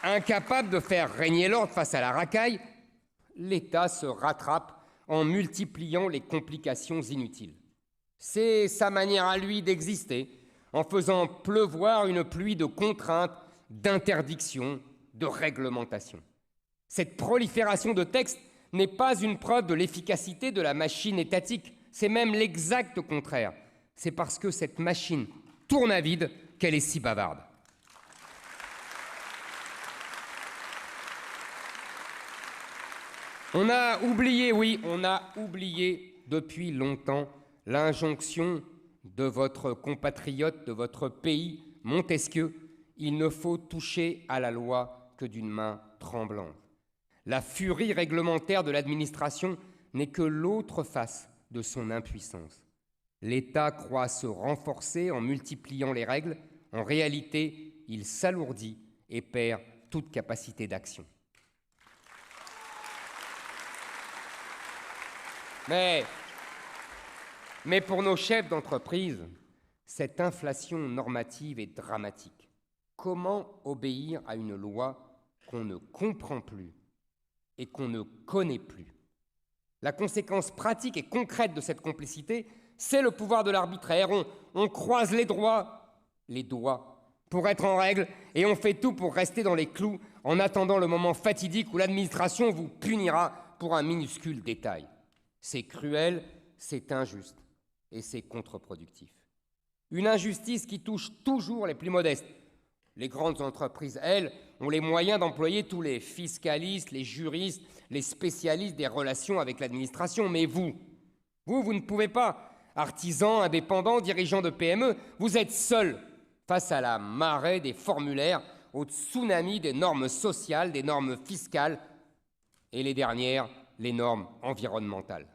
Incapable de faire régner l'ordre face à la racaille, l'État se rattrape en multipliant les complications inutiles. C'est sa manière à lui d'exister, en faisant pleuvoir une pluie de contraintes, d'interdictions, de réglementations. Cette prolifération de textes n'est pas une preuve de l'efficacité de la machine étatique, c'est même l'exact contraire. C'est parce que cette machine tourne à vide qu'elle est si bavarde. On a oublié, oui, on a oublié depuis longtemps l'injonction de votre compatriote, de votre pays, Montesquieu, il ne faut toucher à la loi que d'une main tremblante. La furie réglementaire de l'administration n'est que l'autre face de son impuissance. L'État croit se renforcer en multipliant les règles. En réalité, il s'alourdit et perd toute capacité d'action. Mais pour nos chefs d'entreprise, cette inflation normative est dramatique. Comment obéir à une loi qu'on ne comprend plus et qu'on ne connaît plus? La conséquence pratique et concrète de cette complicité, c'est le pouvoir de l'arbitraire. On croise les doigts pour être en règle et on fait tout pour rester dans les clous en attendant le moment fatidique où l'administration vous punira pour un minuscule détail. C'est cruel, c'est injuste et c'est contre-productif. Une injustice qui touche toujours les plus modestes. Les grandes entreprises, elles, ont les moyens d'employer tous les fiscalistes, les juristes, les spécialistes des relations avec l'administration. Mais vous ne pouvez pas. Artisans, indépendants, dirigeants de PME, vous êtes seuls face à la marée des formulaires, au tsunami des normes sociales, des normes fiscales et les dernières, les normes environnementales.